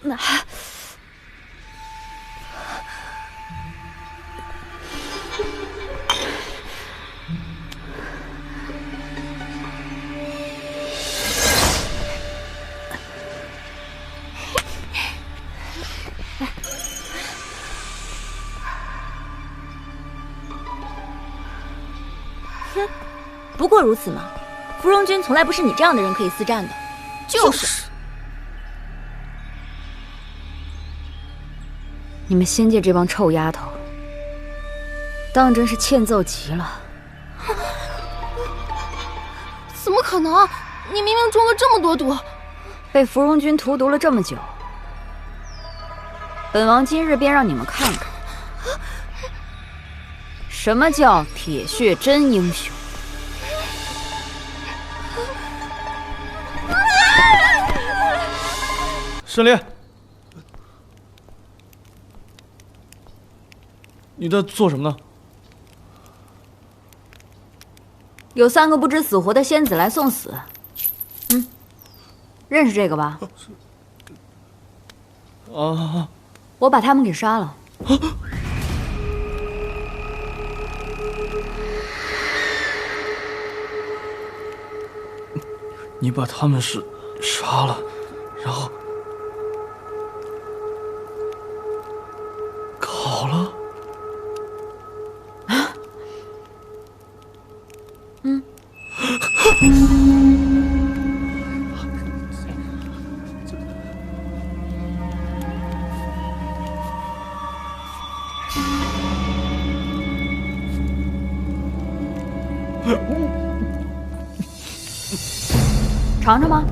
那哼，不过如此嘛。芙蓉君从来不是你这样的人可以私占的。就是。你们仙界这帮臭丫头，当真是欠揍极了。怎么可能？你明明中了这么多毒，被芙蓉君荼毒了这么久，本王今日便让你们看看，什么叫铁血真英雄。沈烈，你在做什么呢？有3个不知死活的仙子来送死。认识这个吧？啊！我把他们给杀了。你把他们杀了，然后烤了？尝尝吧。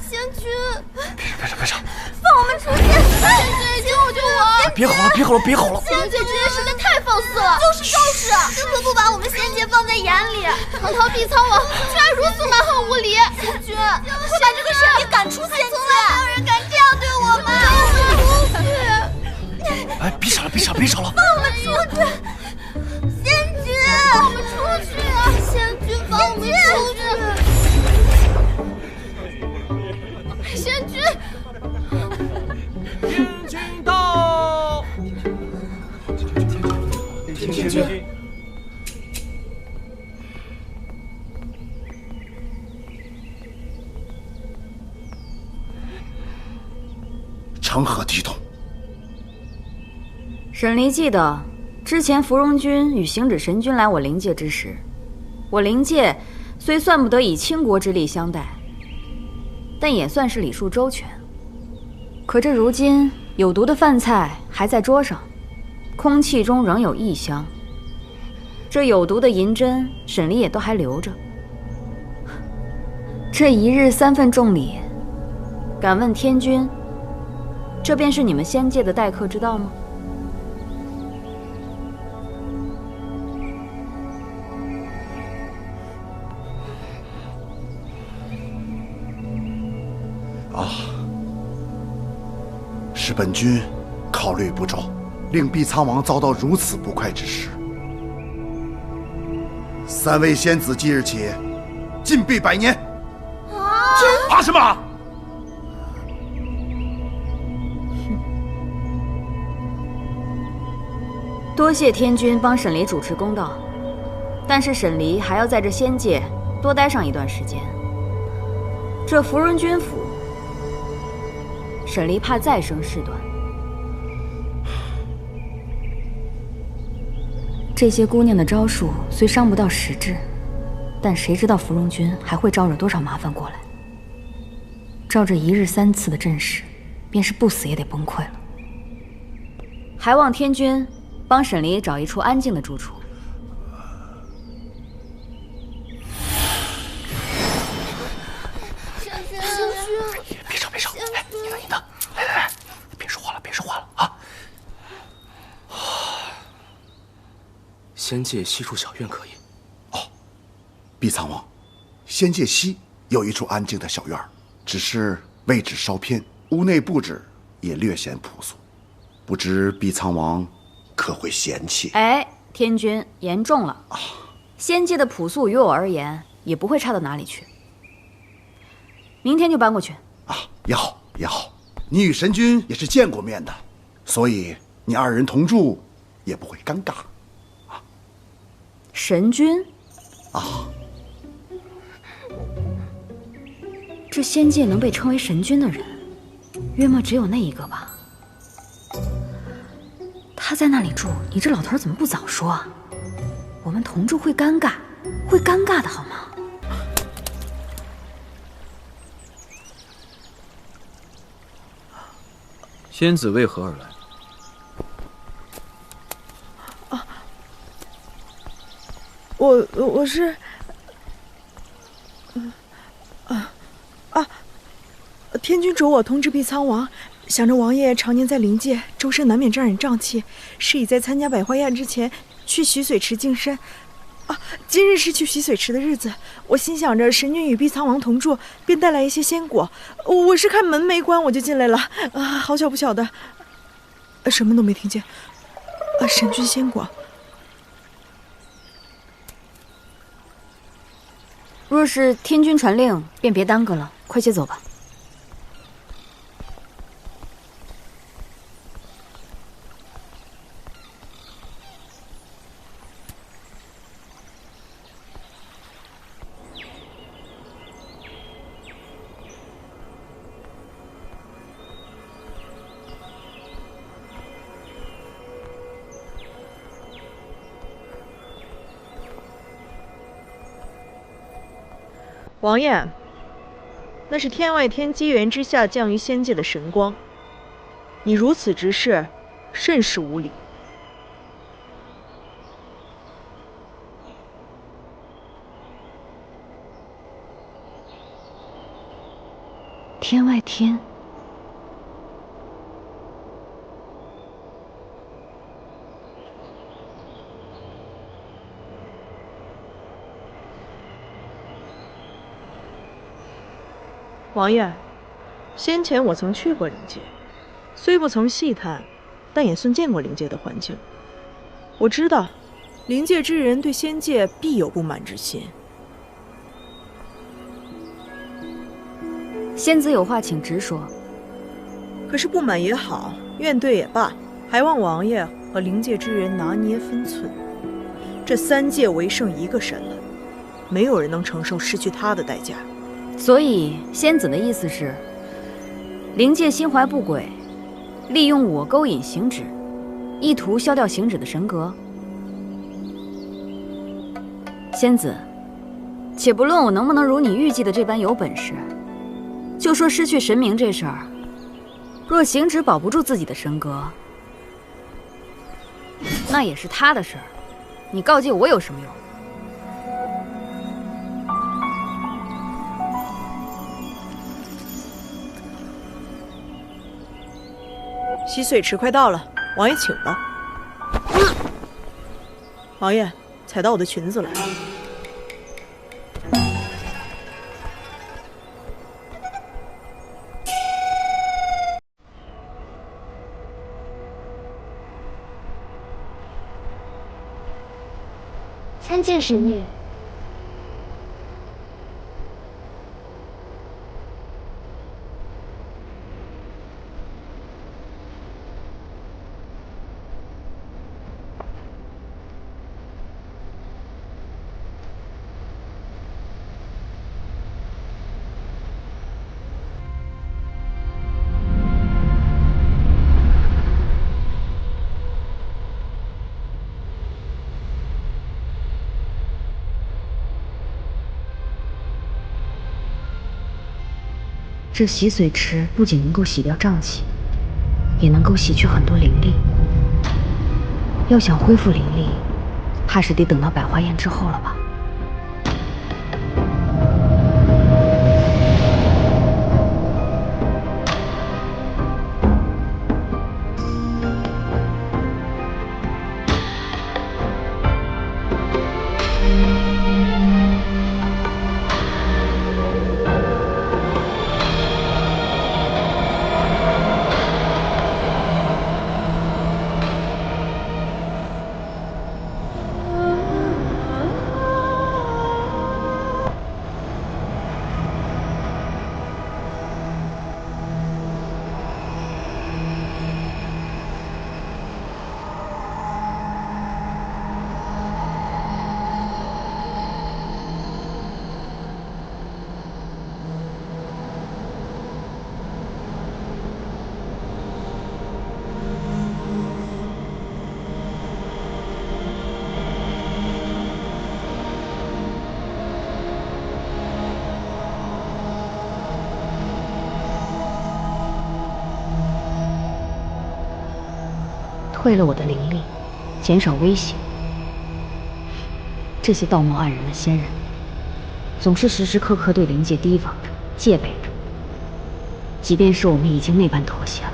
仙君，别吵！放我们出去！仙君，救救我！别好了！仙姐之前实在太放肆了，就是根本不把我们仙姐放在眼里，堂堂碧苍王居然如此蛮横无理！仙君，快把这个神女赶出仙界！从来没有人敢这样对我们！放我们出去！哎，别吵了！放我们出去！仙君，放我们出去啊！仙君，放我们出去！仙君，天君到！天君，成何体统？沈离记得，之前芙蓉君与行止神君来我灵界之时，我灵界虽算不得以倾国之力相待，但也算是礼数周全。可这如今有毒的饭菜还在桌上，空气中仍有异香。这有毒的银针，沈离也都还留着。这1日3份重礼，敢问天君，这便是你们仙界的待客之道吗？是本君考虑不周，令碧苍王遭到如此不快之事。3位仙子即日起禁闭100年。啊什么？多谢天君帮沈离主持公道，但是沈离还要在这仙界多待上一段时间。这芙蓉君府，沈离怕再生事端。这些姑娘的招数虽伤不到实质，但谁知道芙蓉君还会招惹多少麻烦过来？照这1日3次的阵势，便是不死也得崩溃了。还望天君帮沈离找一处安静的住处。别吵，哎，你呢？来，别说话了啊！仙界西处小院可以。哦，碧苍王，仙界西有一处安静的小院，只是位置稍偏，屋内布置也略显朴素，不知碧苍王可会嫌弃？哎，天君言重了啊！仙界的朴素于我而言也不会差到哪里去。明天就搬过去啊！也好，你与神君也是见过面的，所以你2人同住也不会尴尬。神君啊，这仙界能被称为神君的人，约莫只有那一个吧。他在那里住，你这老头怎么不早说啊？我们同住会尴尬的好吗？仙子为何而来？我是，天君着我通知碧苍王，想着王爷常年在灵界，周身难免沾染瘴气，是以在参加百花宴之前去洗水池净身。今日是去洗水池的日子，我心想着神君与碧苍王同住，便带来一些仙果。我是看门没关，我就进来了。好巧不巧的，什么都没听见。神君仙果。若是天君传令，便别耽搁了，快些走吧。王爷，那是天外天机缘之下降于仙界的神光，你如此直视，甚是无礼。天外天，王爷，先前我曾去过灵界，虽不曾细探，但也算见过灵界的环境。我知道，灵界之人对仙界必有不满之心。仙子有话请直说。可是不满也好，怨怼也罢，还望王爷和灵界之人拿捏分寸。这3界唯剩一个神了，没有人能承受失去他的代价。所以仙子的意思是，灵界心怀不轨，利用我勾引行止，意图消掉行止的神格。仙子，且不论我能不能如你预计的这般有本事，就说失去神明这事儿，若行止保不住自己的神格，那也是他的事儿，你告诫我有什么用？洗髓池快到了，王爷请吧。王爷，踩到我的裙子了。参见神女。这洗髓池不仅能够洗掉瘴气，也能够洗去很多灵力。要想恢复灵力，怕是得等到百花宴之后了吧。退了我的灵力，减少威胁。这些道貌岸然的仙人，总是时时刻刻对灵界提防着、戒备着。即便是我们已经那般妥协了，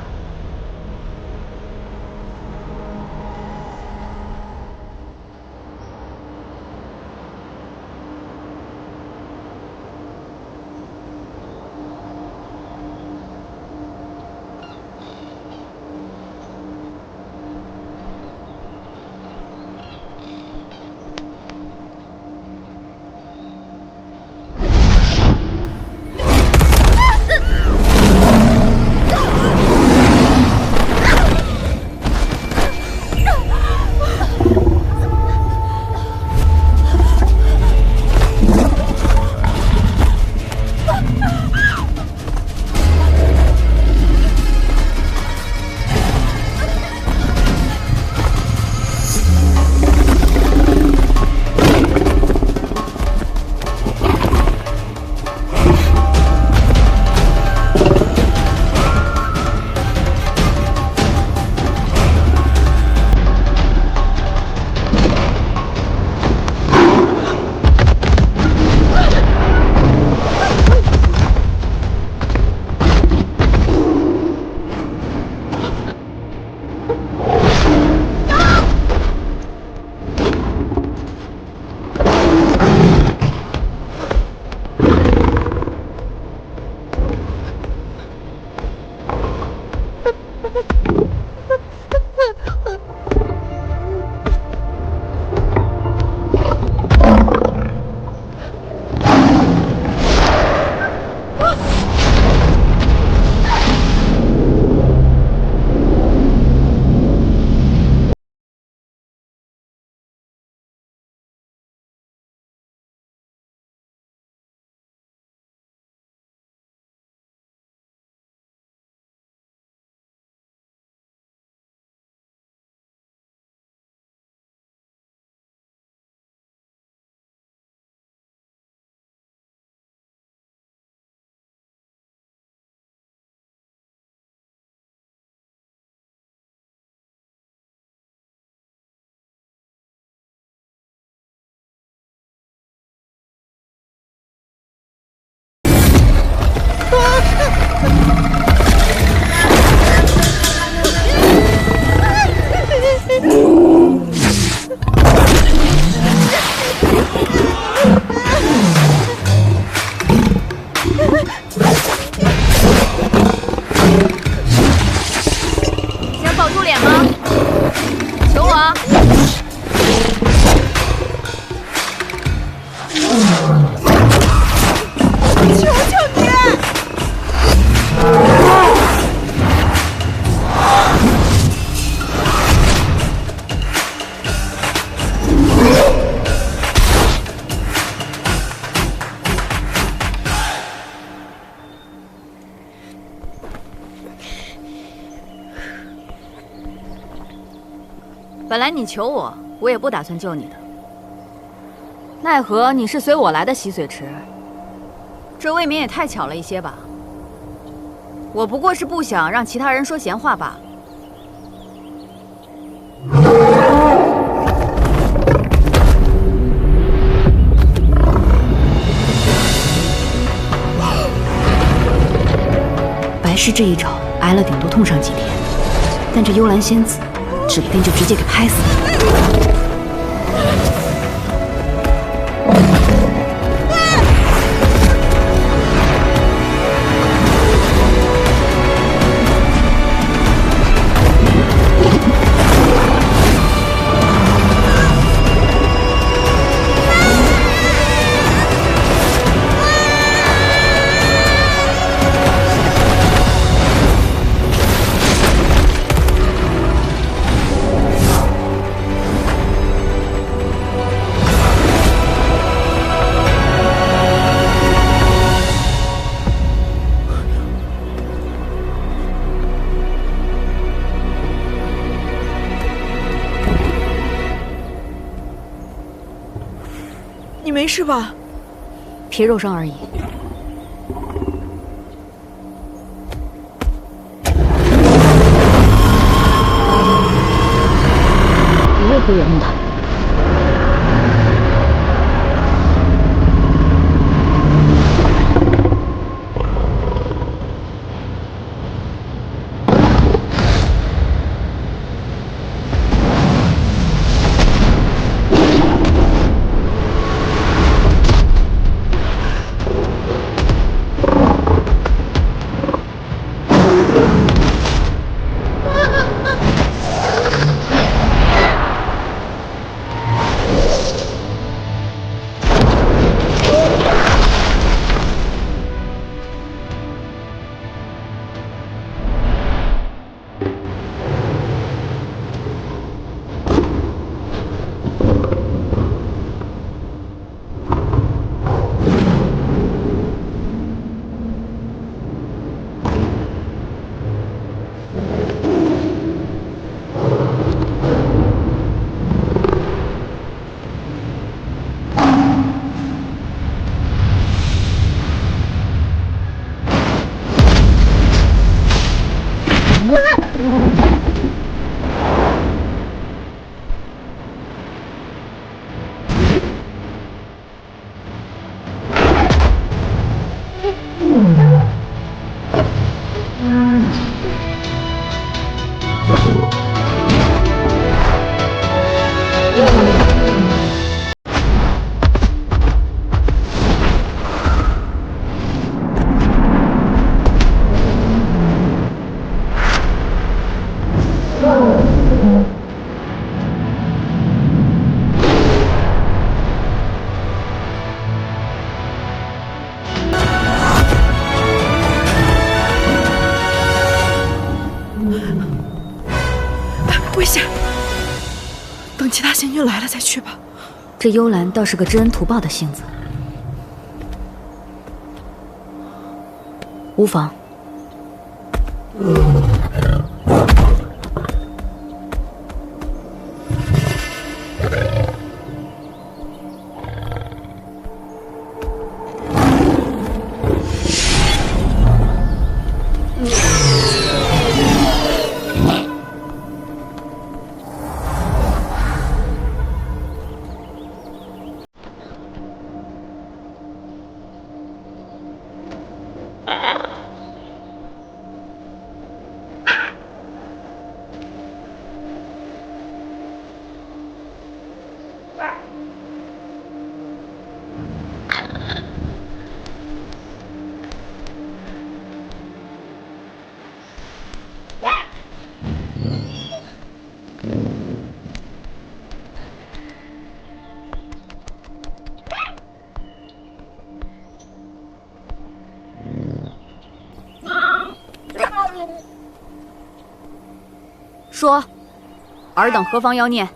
本来你求我，我也不打算救你的，奈何你是随我来的洗髓池，这未免也太巧了一些吧。我不过是不想让其他人说闲话罢了。白氏这一招挨了顶多痛上几天，但这幽兰仙子指不定就直接给拍死了。你没事吧？皮肉伤而已。你为何惹怒他？危险！等其他仙君来了再去吧。这幽兰倒是个知恩图报的性子，无妨。说，尔等何方妖孽？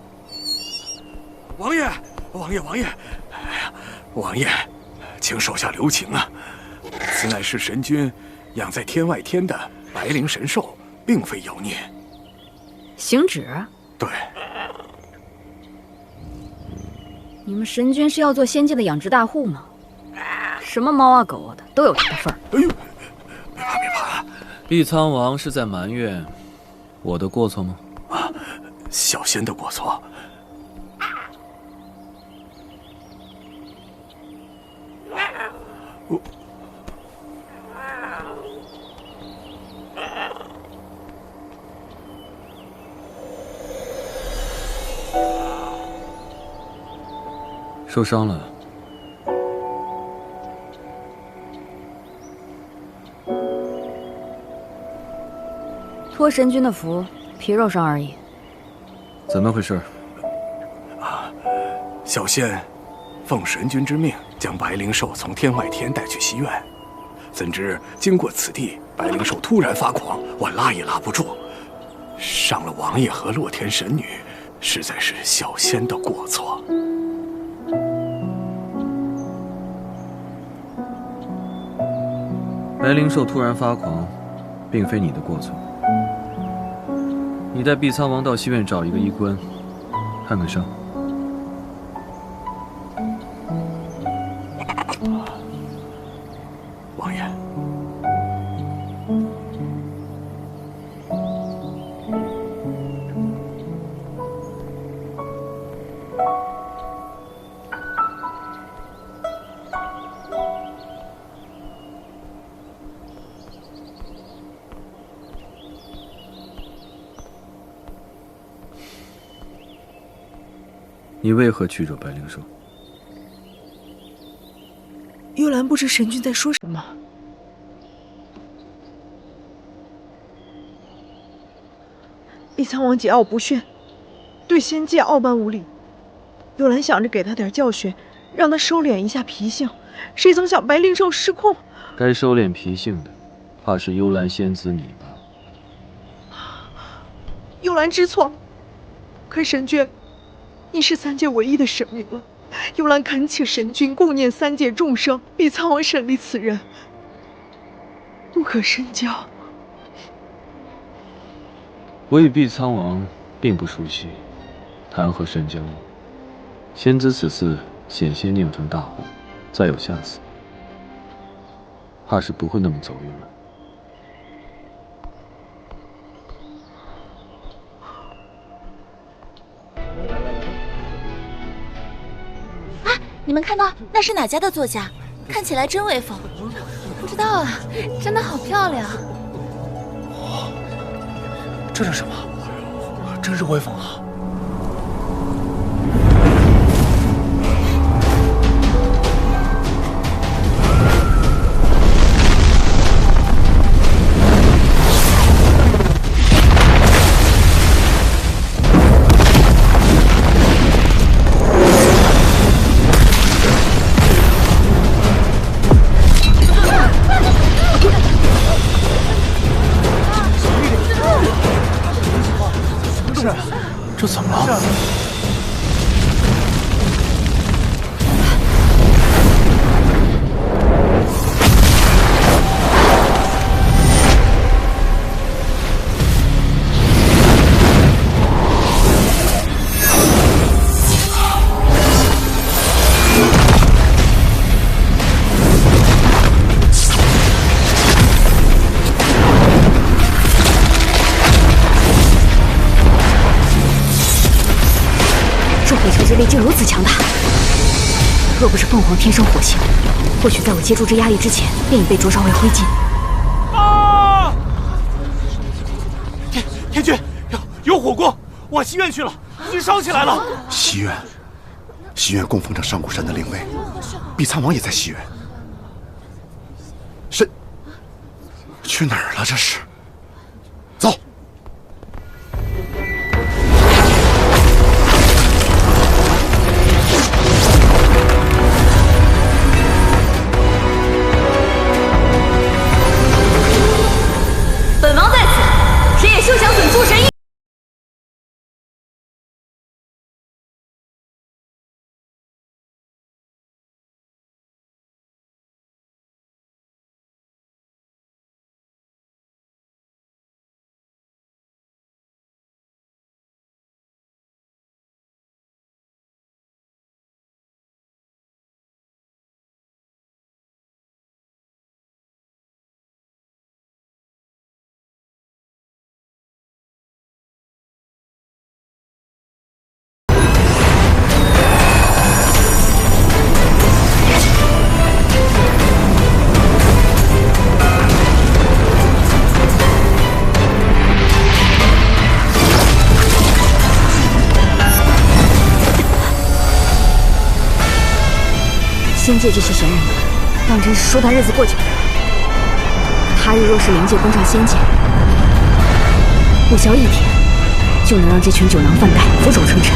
王爷，王爷，王爷，哎呀，王爷，请手下留情啊！此乃是神君养在天外天的白灵神兽，并非妖孽。行止？对。你们神君是要做仙界的养殖大户吗？什么猫啊狗啊的都有他的份儿。哎呦，别怕别怕！碧苍王是在埋怨我的过错吗？啊，小仙的过错。我。受伤了。托神君的福，皮肉伤而已。怎么回事？小仙奉神君之命，将白灵兽从天外天带去西院。怎知经过此地，白灵兽突然发狂，我拉也拉不住，伤了王爷和洛天神女，实在是小仙的过错。白灵兽突然发狂，并非你的过错。你带碧苍王到西院找一个医官，看看伤。王爷，你为何去惹白灵兽？幽兰不知神君在说什么。碧苍王桀骜不驯，对仙界傲慢无礼。幽兰想着给他点教训，让他收敛一下脾性，谁曾想白灵兽失控。该收敛脾性的，怕是幽兰仙子你吧？幽兰知错，可神君，你是三界唯一的神明了。幽兰恳请神君顾念三界众生，碧苍王审理此人，不可深交。我与碧苍王并不熟悉，谈何深交？仙子此次险些酿成大祸，再有下次，怕是不会那么走运了。你们看到那是哪家的作家？看起来真威风。不知道啊，真的好漂亮。这是什么？真是威风啊！这怎么了？火球之力竟如此强大，若不是凤凰天生火性，或许在我接住这压力之前，便已被灼烧为灰烬。啊！天君，有火光，往西院去了，已经烧起来了。西院，西院供奉着上古神的灵位，碧苍王也在西院。神去哪儿了？这是。走。本王在此，谁也休想损畜神意。仙界这些闲人们，当真是说他日子过久了。他日若是灵界攻上仙界，不消一天，就能让这群酒囊饭袋俯首称臣。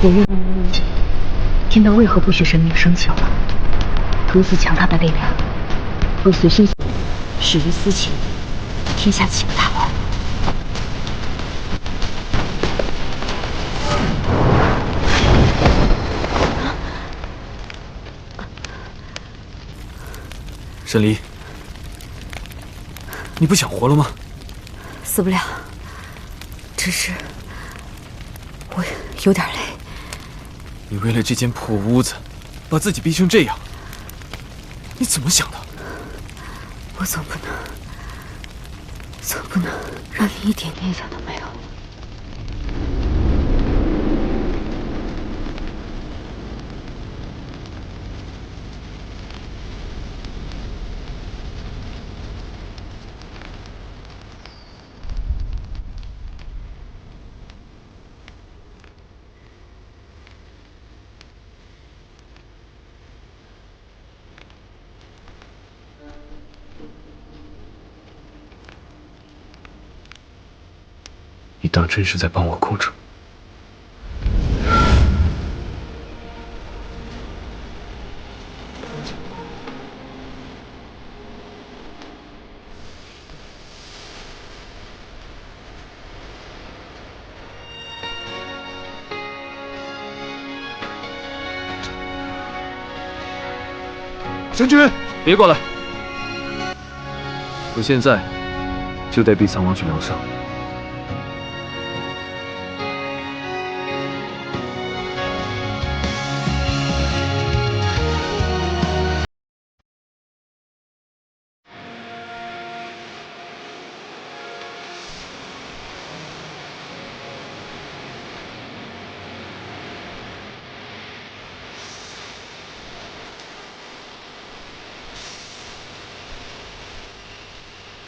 我愿天道为何不许神明生气？如此强大的力量，若随身始于私情，天下岂不大乱？沈离，你不想活了吗？死不了，只是我有点累。你为了这间破屋子，把自己逼成这样，你怎么想的？我总不能让你一点念想都没有。你当真是在帮我控制？神君，别过来！我现在就带碧苍王去疗伤。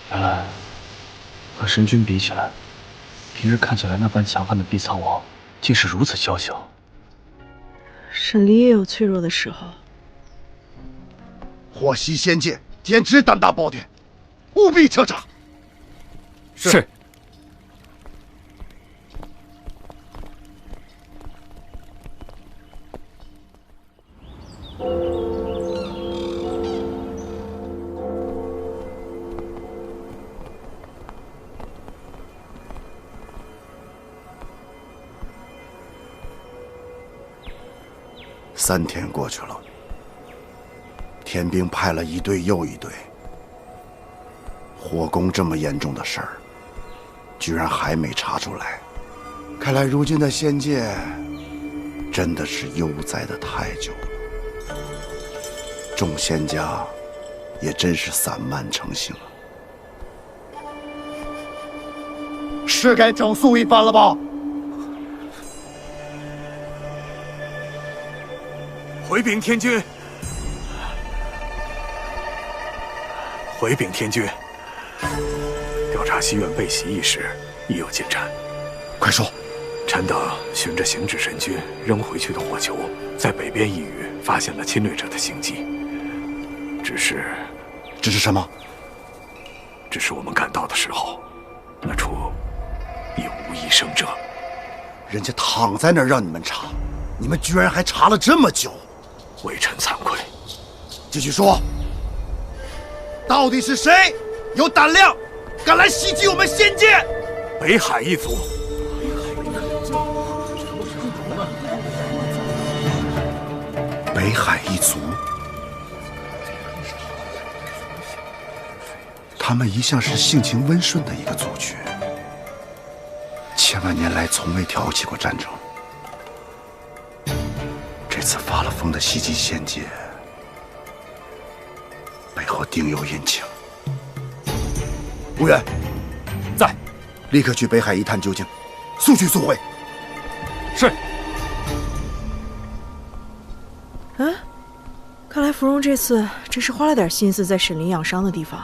原来，和神君比起来，平日看起来那般强悍的碧苍王，竟是如此娇小。沈离也有脆弱的时候。祸袭仙界，简直胆大包天，务必彻查。是。3天过去了，天兵派了一队又一队，火攻这么严重的事儿，居然还没查出来。看来如今的仙界真的是悠哉的太久了，众仙家也真是散漫成性了，是该整肃一番了吧？回禀天君，回禀天君，调查西苑被袭一事已有进展，快快说。臣等循着行止神君扔回去的火球，在北边一隅发现了侵略者的行迹。只是什么？只是我们赶到的时候，那处已无一生者。人家躺在那儿让你们查，你们居然还查了这么久，微臣惭愧。继续说，到底是谁有胆量敢来袭击我们仙界？北海一族。北海一族，他们一向是性情温顺的一个族群，千万年来从未挑起过战争。这次发了疯的袭击仙界，背后定有隐情。无远，在，立刻去北海一探究竟，速去速回。是。啊，看来芙蓉这次真是花了点心思在沈林养伤的地方。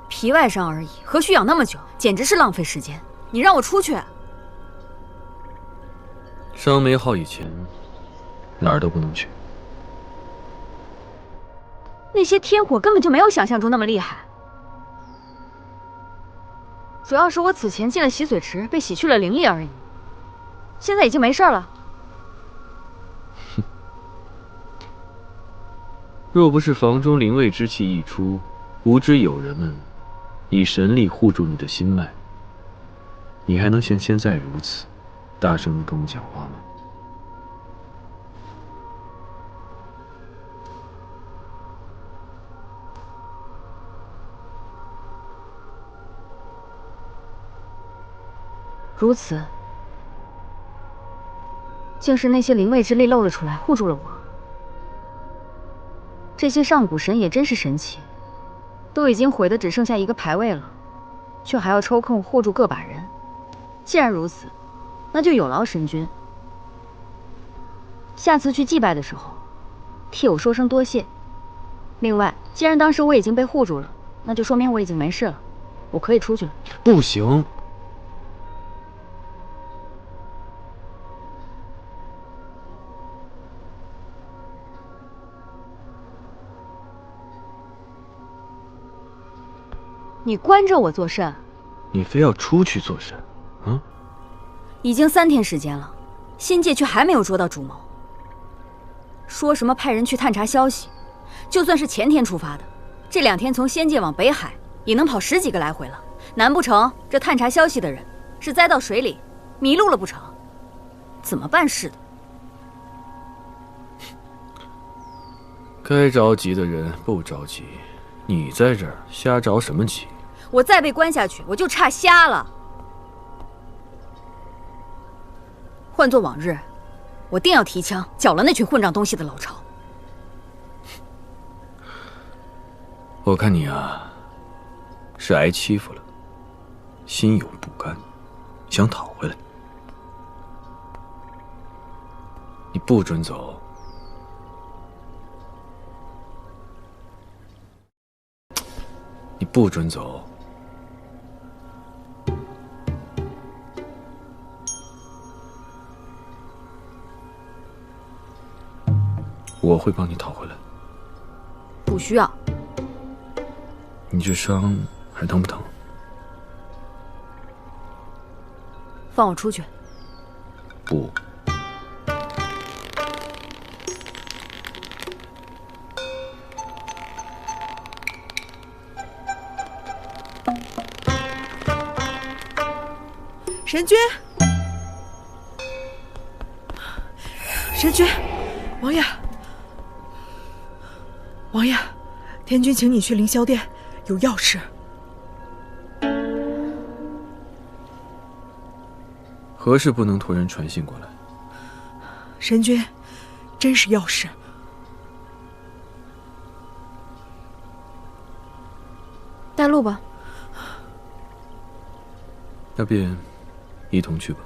皮外伤而已，何须养那么久？简直是浪费时间！你让我出去？伤没好以前，哪儿都不能去。那些天火根本就没有想象中那么厉害，主要是我此前进了洗髓池，被洗去了灵力而已。现在已经没事了。哼，若不是房中灵位之气溢出，无知友人们以神力护住你的心脉，你还能像现在如此大声地跟我讲话吗？如此，竟是那些灵位之力漏了出来，护住了我。这些上古神也真是神奇，都已经毁得只剩下一个牌位了，却还要抽空护住个把人。既然如此，那就有劳神君，下次去祭拜的时候，替我说声多谢。另外，既然当时我已经被护住了，那就说明我已经没事了，我可以出去了。不行。你关着我做甚？你非要出去做甚？啊！已经3天时间了，仙界却还没有捉到主谋。说什么派人去探查消息，就算是前天出发的，这2天从仙界往北海也能跑10几个来回了。难不成这探查消息的人是栽到水里迷路了不成？怎么办事的？该着急的人不着急，你在这儿瞎着什么急？我再被关下去，我就差瞎了。换做往日，我定要提枪剿了那群混账东西的老巢。我看你啊，是挨欺负了，心有不甘，想讨回来。你不准走。你不准走。我会帮你讨回来。不需要。你这伤还疼不疼？放我出去。不。神君，神君，王爷，王爷，天君请你去凌霄殿，有要事。何事不能托人传信过来？神君，真是要事。带路吧。那便一同去吧。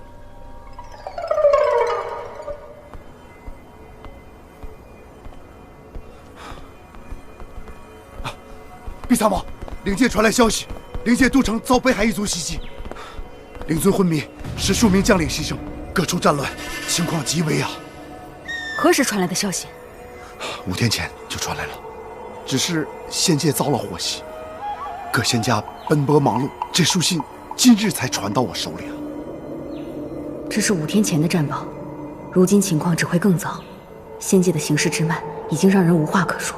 碧苍王，灵界传来消息，灵界都城遭北海一族袭击，灵尊昏迷，10数名将领牺牲，各处战乱，情况极危啊！何时传来的消息？5天前就传来了，只是仙界遭了祸袭，各仙家奔波忙碌，这书信今日才传到我手里啊。这是5天前的战报，如今情况只会更糟。仙界的行事之慢，已经让人无话可说。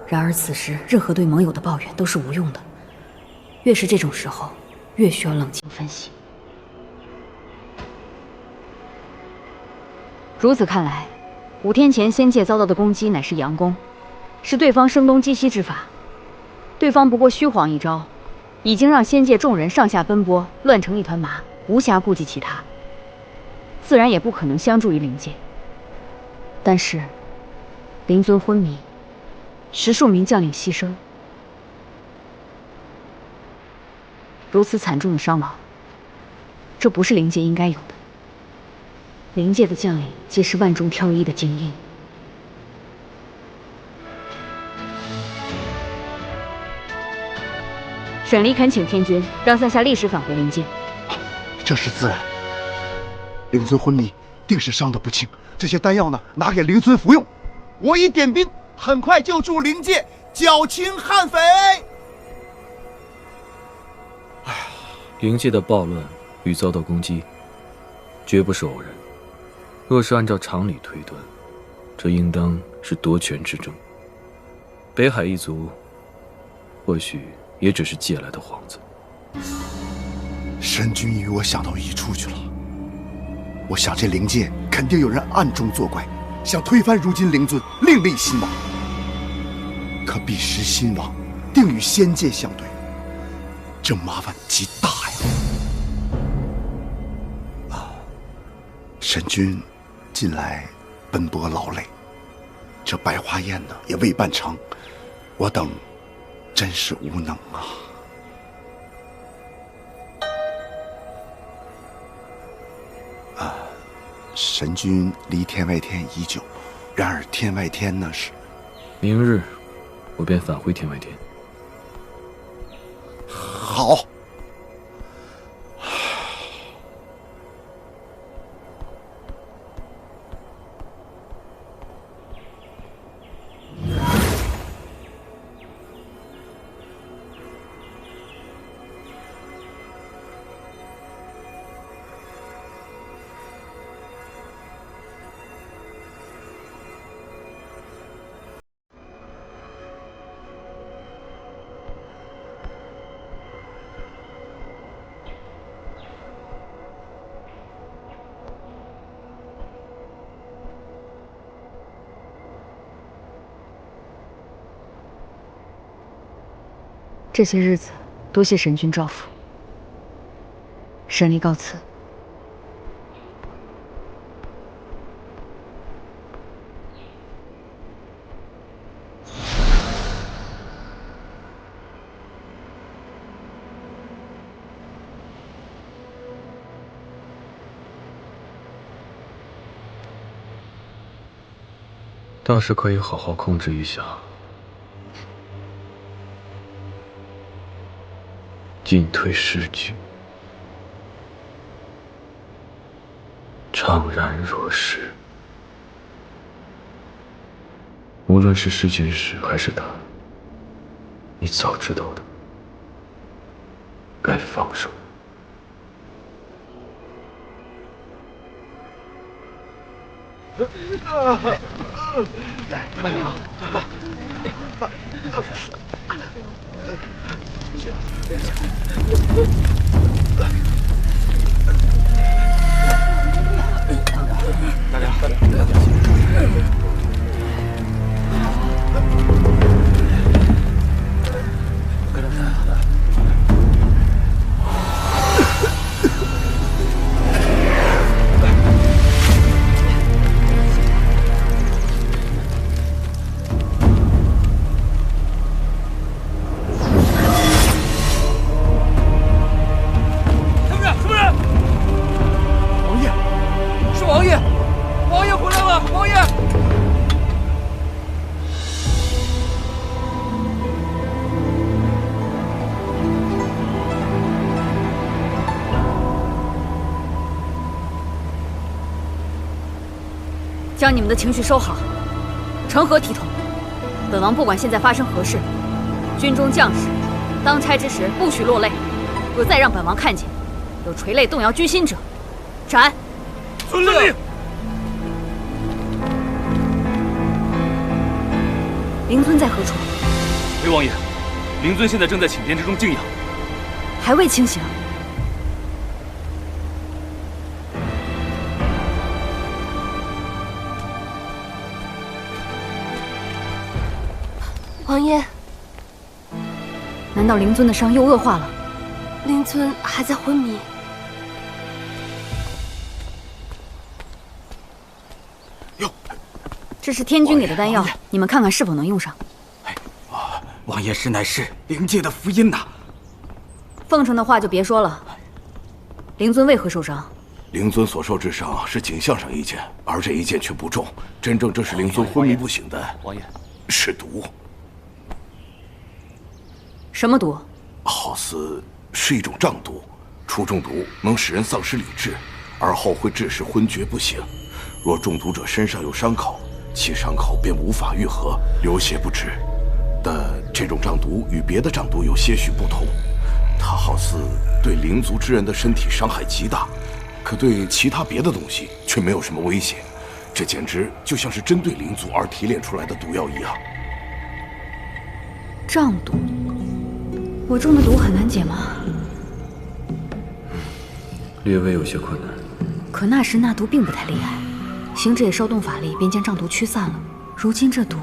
然而此时，任何对盟友的抱怨都是无用的。越是这种时候，越需要冷静分析。如此看来，5天前仙界遭到的攻击乃是佯攻，是对方声东击西之法。对方不过虚晃一招，已经让仙界众人上下奔波，乱成一团麻，无暇顾及其他，自然也不可能相助于灵界。但是，灵尊昏迷，10数名将领牺牲，如此惨重的伤亡，这不是灵界应该有的。灵界的将领皆是万中挑一的精英。沈离恳请天君让在下立时返回灵界。这是自然。灵尊昏迷，定是伤得不轻。这些丹药呢，拿给灵尊服用。我已点兵，很快就助灵界剿清悍匪。灵界的暴乱与遭到攻击，绝不是偶然。若是按照常理推断，这应当是夺权之争。北海一族，或许也只是借来的幌子。神君与我想到一处去了。我想这灵界肯定有人暗中作怪，想推翻如今灵尊，另立新王。可彼时新王定与仙界相对，这麻烦极大呀！神君近来奔波劳累，这百花宴呢也未办成，我等真是无能啊！神君离天外天已久，然而天外天呢是……明日我便返回天外天。好。这些日子，多谢神君照拂。神离告辞。倒是可以好好控制一下。进退失据，怅然若失。无论是弑君时还是他，你早知道的，该放手。来，慢点啊！大家，将你们的情绪收好，成何体统？本王不管现在发生何事，军中将士当差之时不许落泪。若再让本王看见有垂泪动摇军心者，斩！遵令。灵尊在何处？回王爷，灵尊现在正在寝殿之中静养，还未清醒。王爷，难道灵尊的伤又恶化了？灵尊还在昏迷。这是天君给的丹药，你们看看是否能用上。王爷实乃是灵界的福音呐！奉承的话就别说了。灵尊为何受伤？灵尊所受之伤是颈项上一剑，而这一剑却不重，真正致使灵尊昏迷不醒的，王爷是毒。什么毒？好似是一种瘴毒，初中毒能使人丧失理智，而后会致使昏厥不醒。若中毒者身上有伤口，其伤口便无法愈合，流血不止。但这种瘴毒与别的瘴毒有些许不同，它好似对灵族之人的身体伤害极大，可对其他别的东西却没有什么威胁。这简直就像是针对灵族而提炼出来的毒药一样。瘴毒，我中的毒很难解吗？略微有些困难。可那时那毒并不太厉害，行者也稍动法力，便将瘴毒驱散了。如今这毒，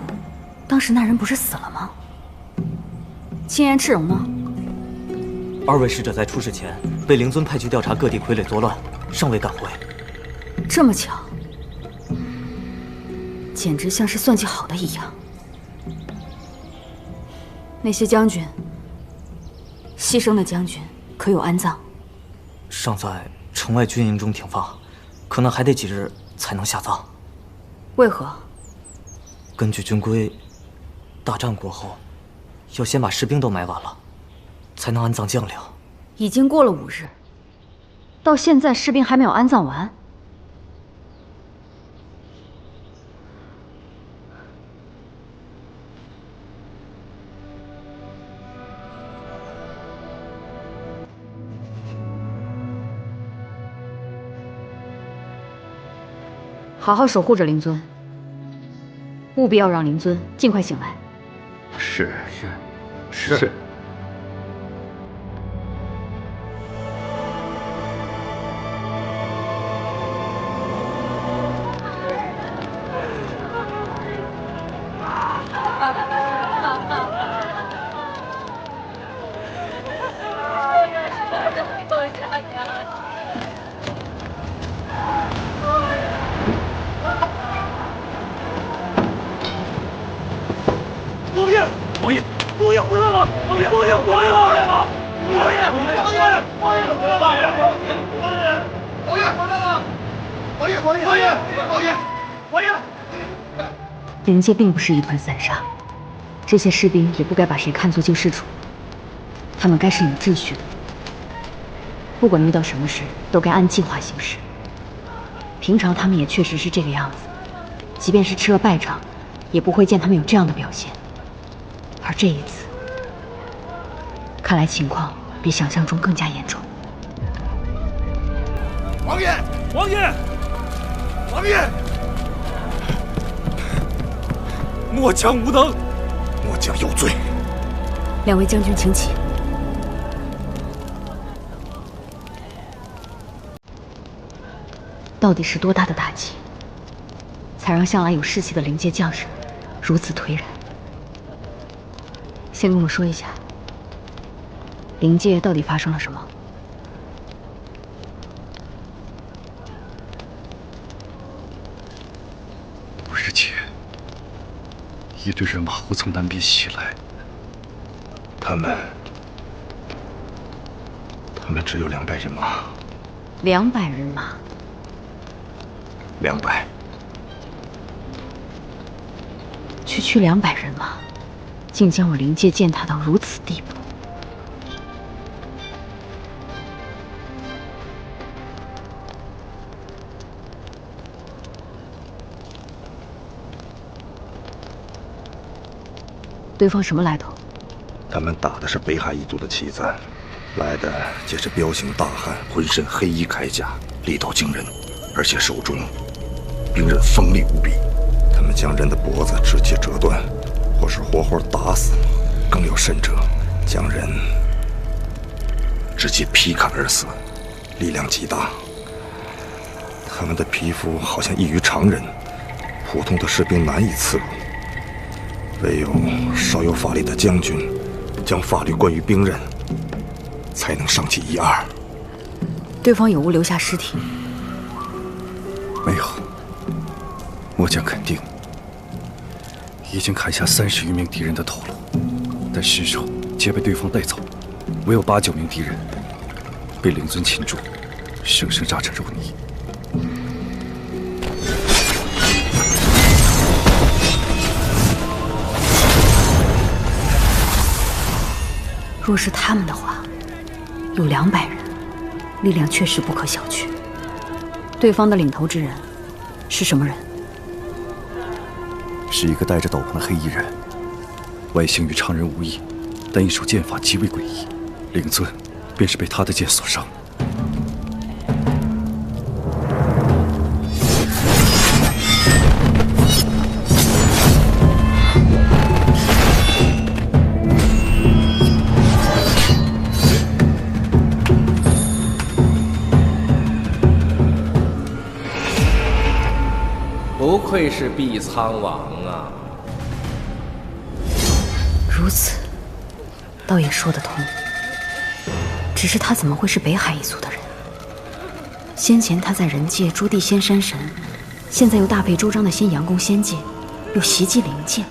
当时那人不是死了吗？青颜赤荣呢？二位使者在出事前被灵尊派去调查各地傀儡作乱，尚未赶回。这么巧，简直像是算计好的一样。那些将军，牺牲的将军可有安葬？尚在城外军营中停放，可能还得几日才能下葬。为何？根据军规，大战过后，要先把士兵都埋完了，才能安葬将领。已经过了5日，到现在士兵还没有安葬完。好好守护着灵尊，务必要让灵尊尽快醒来。是。王爷回来了！王爷回来了！王爷回来了！灵界并不是一团散沙，这些士兵也不该把谁看作救世主，他们该是有秩序的。不管遇到什么事，都该按计划行事。平常他们也确实是这个样子，即便是吃了败仗，也不会见他们有这样的表现。而这一次，看来情况比想象中更加严重。王爷！末将无能，末将有罪。2位将军，请起。到底是多大的打击，才让向来有士气的灵界将士如此颓然？先跟我说一下，灵界到底发生了什么？5日前，一队人马忽从南边袭来，他们只有200人马。200人马？200。区200人马，竟将我灵界践踏到如此地步。对方什么来头？他们打的是北海一族的旗子，来的皆是彪形大汉，浑身黑衣铠甲，力道惊人，而且手中兵刃锋利无比。他们将人的脖子直接折断，或是活活打死，更有甚者，将人直接劈砍而死，力量极大。他们的皮肤好像异于常人，普通的士兵难以刺入，唯有稍有法力的将军，将法律关于兵刃，才能伤其一二。对方有无留下尸体？没有，末将肯定已经砍下30余名敌人的头颅，但尸首皆被对方带走，唯有8、9名敌人被灵尊擒住，生生炸成肉泥。若是他们的话，有200人，力量确实不可小觑。对方的领头之人是什么人？是一个戴着斗篷的黑衣人，外形与常人无异，但一手剑法极为诡异。灵尊便是被他的剑所伤。不愧是毕苍王啊！如此，倒也说得通。只是他怎么会是北海一族的人？先前他在人界诛地仙山神，现在又大费周章的先佯攻仙界，又袭击灵界。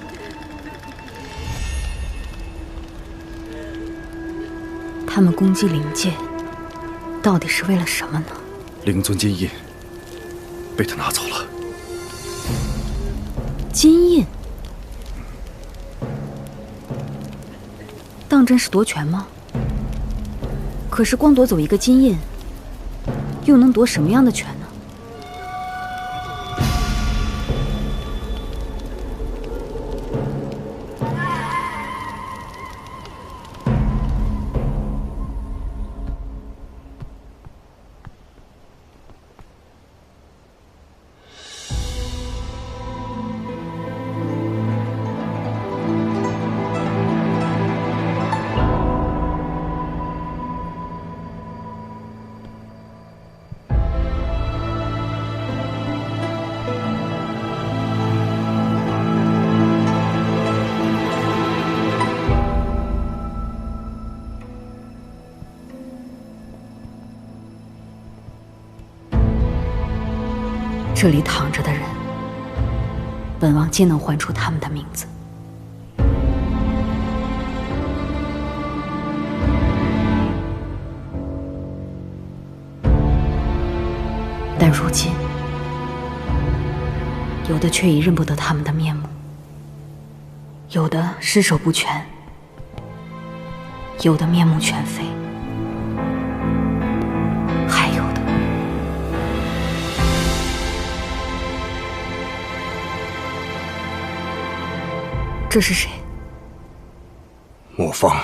他们攻击灵界，到底是为了什么呢？灵尊金印被他拿走了。金印，当真是夺权吗？可是光夺走一个金印，又能夺什么样的权呢？这里躺着的人，本王皆能唤出他们的名字。但如今，有的却已认不得他们的面目，有的尸首不全，有的面目全非，还有的……这是谁？莫方，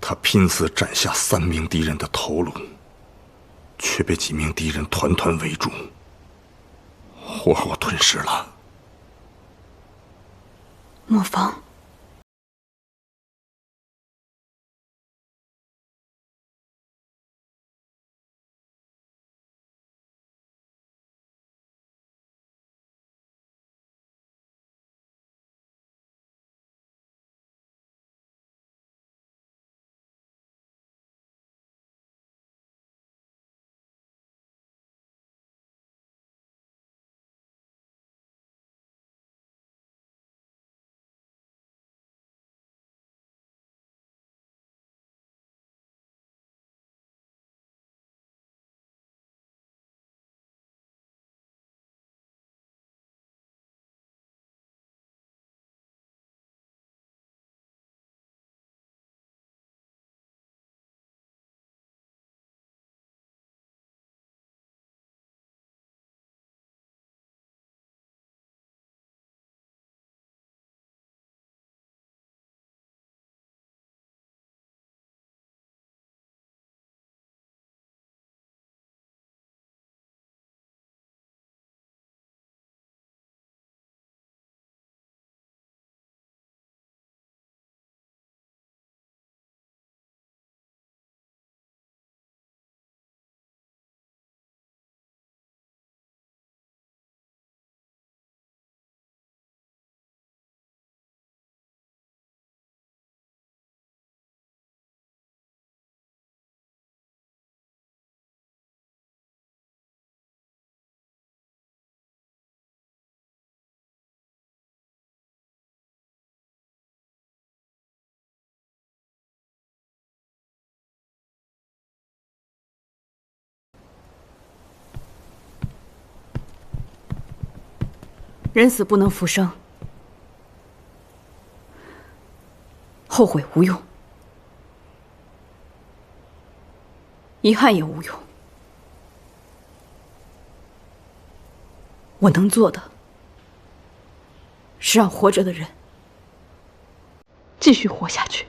他拼死斩下3名敌人的头颅，却被几名敌人团团围住，活活吞噬了。莫方。人死不能复生，后悔无用，遗憾也无用。我能做的，是让活着的人继续活下去。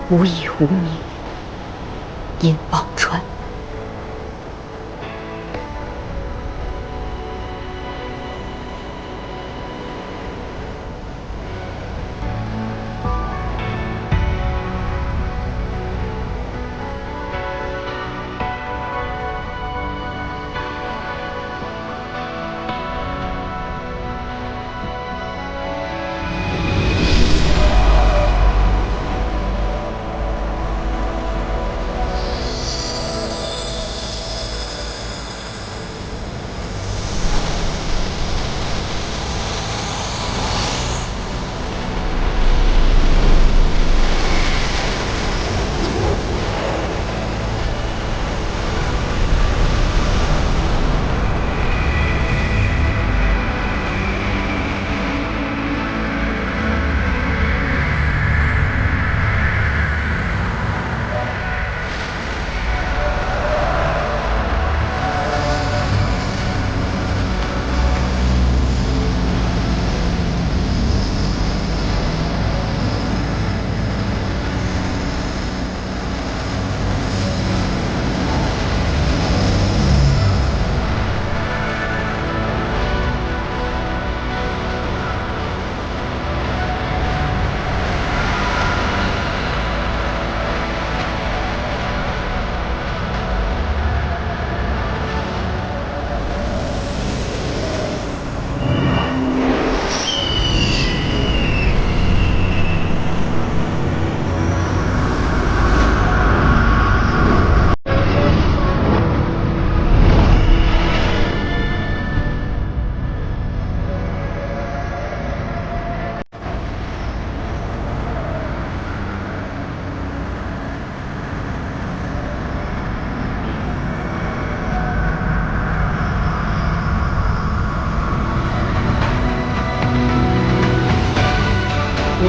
无以无名，因忘川。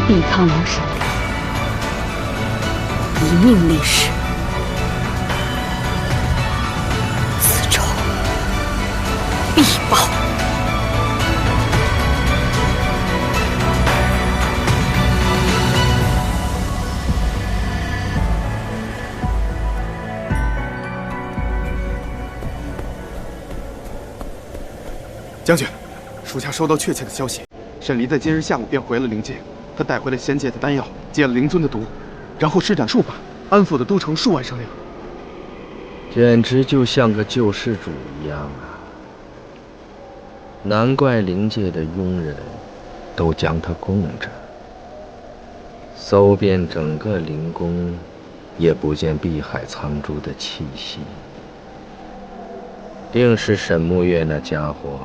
毕苍王神灵，一命立誓，此仇必报。将军，属下收到确切的消息，沈离在今日下午便回了灵界。他带回了仙界的丹药，戒了灵尊的毒，然后施展术法，安抚了都城数万生灵。简直就像个救世主一样啊！难怪灵界的庸人都将他供着。搜遍整个灵宫，也不见碧海苍珠的气息。定是沈沐月那家伙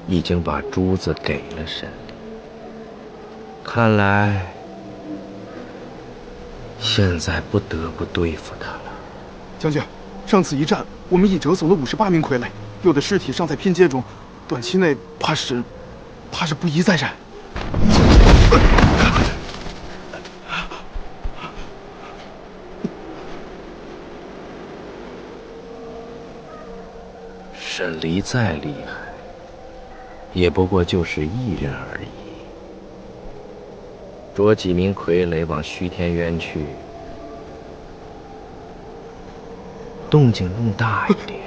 已经把珠子给了沈离。看来现在不得不对付他了。将军，上次一战，我们已折走了58名傀儡，有的尸体尚在拼接中，短期内怕是不宜再战。沈离再厉害，也不过就是一人而已。捉几名傀儡往虚天渊去，动静弄大一点，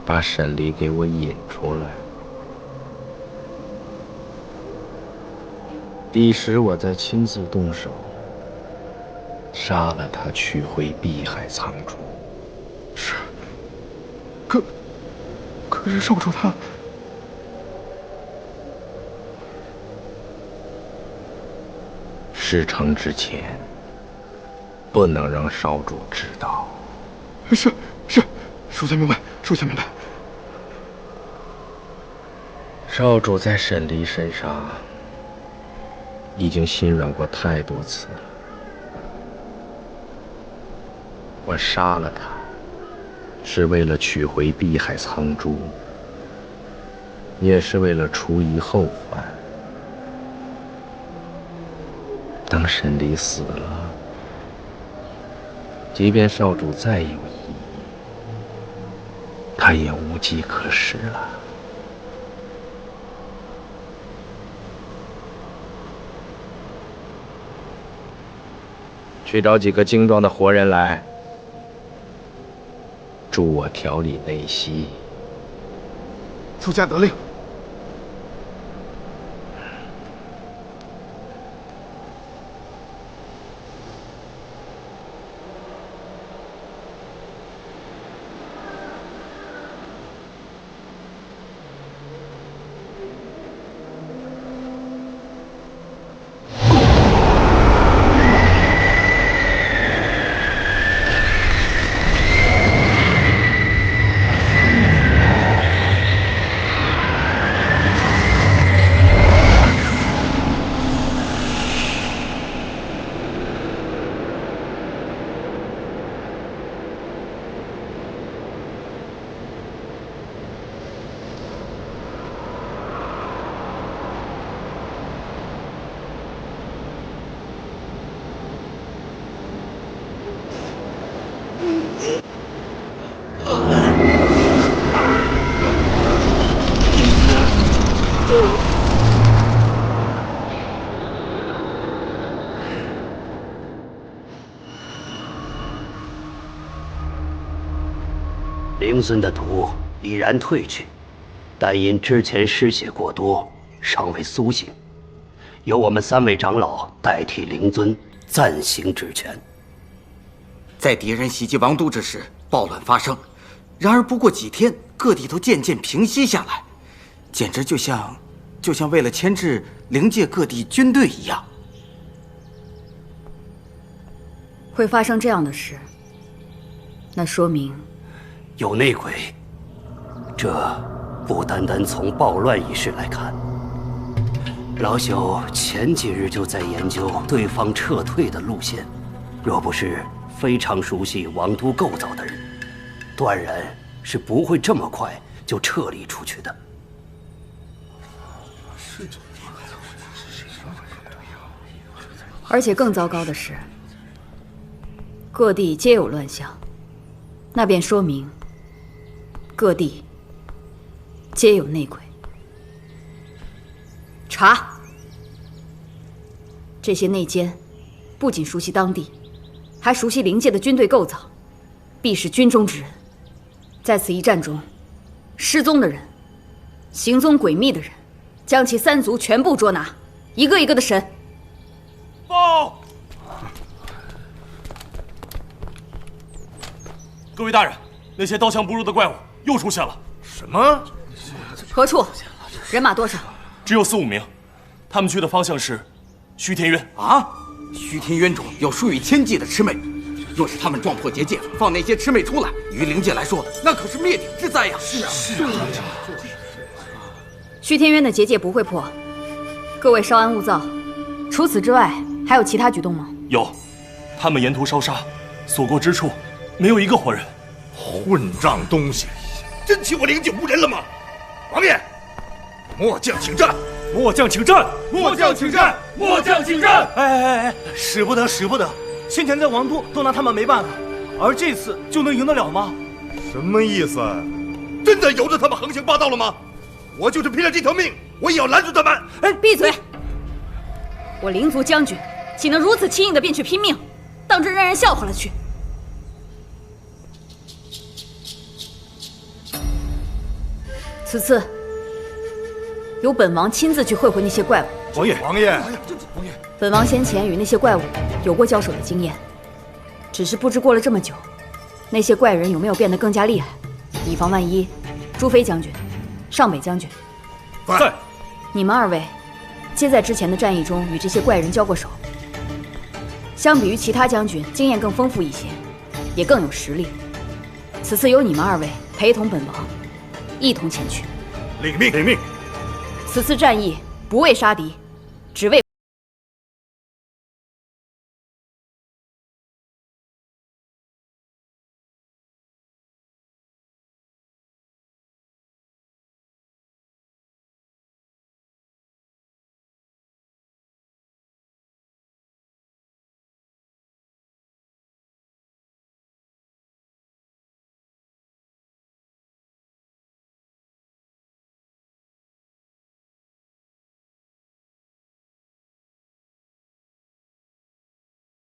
把沈离给我引出来。彼时我再亲自动手，杀了他，取回碧海苍珠。是。可是少主他……事成之前，不能让少主知道。是，属下明白，属下明白。少主在沈离身上已经心软过太多次了。我杀了他，是为了取回碧海苍珠，也是为了除一后患。等沈离死了，即便少主再有异议，他也无计可施了。去找几个精壮的活人来，助我调理内息。属下得令。灵尊的毒已然退去，但因之前失血过多，尚未苏醒，由我们3位长老代替灵尊暂行职权。在敌人袭击王都之时，暴乱发生，然而不过几天，各地都渐渐平息下来，简直就像为了牵制灵界各地军队一样。会发生这样的事，那说明有内鬼。这不单单从暴乱一事来看，老朽前几日就在研究对方撤退的路线，若不是非常熟悉王都构造的人，断然是不会这么快就撤离出去的。而且更糟糕的是，各地皆有乱象，那便说明各地皆有内鬼。查！这些内奸不仅熟悉当地，还熟悉灵界的军队构造，必是军中之人。在此一战中，失踪的人、行踪诡秘的人，将其3族全部捉拿，一个一个的审。报！各位大人，那些刀枪不入的怪物又出现了。什么？何处？人马多少？只有4、5名，他们去的方向是虚天渊。啊！虚天渊中有数以千计的魑魅，若是他们撞破结界，放那些魑魅出来，于灵界来说，那可是灭顶之灾呀！是啊，是啊。虚天渊的结界不会破，各位稍安勿躁。除此之外，还有其他举动吗？有，他们沿途烧杀，所过之处没有一个活人。混账东西，真欺我灵界无人了吗？王爷，末将请战！末将请战！末将请战！末将请战！哎，使不得，使不得！先前在王都都拿他们没办法，而这次就能赢得了吗？什么意思？真的由着他们横行霸道了吗？我就是拼了这条命，我也要拦住他们！哎，闭嘴！我灵族将军岂能如此轻易的便去拼命，当真让人笑话了去？此次由本王亲自去会会那些怪物。王爷，王爷，本王先前与那些怪物有过交手的经验，只是不知过了这么久，那些怪人有没有变得更加厉害，以防万一。朱飞将军、上北将军，在。你们2位皆在之前的战役中与这些怪人交过手，相比于其他将军，经验更丰富一些，也更有实力。此次由你们2位陪同本王，一同前去。领命，领命。此次战役不为杀敌，只为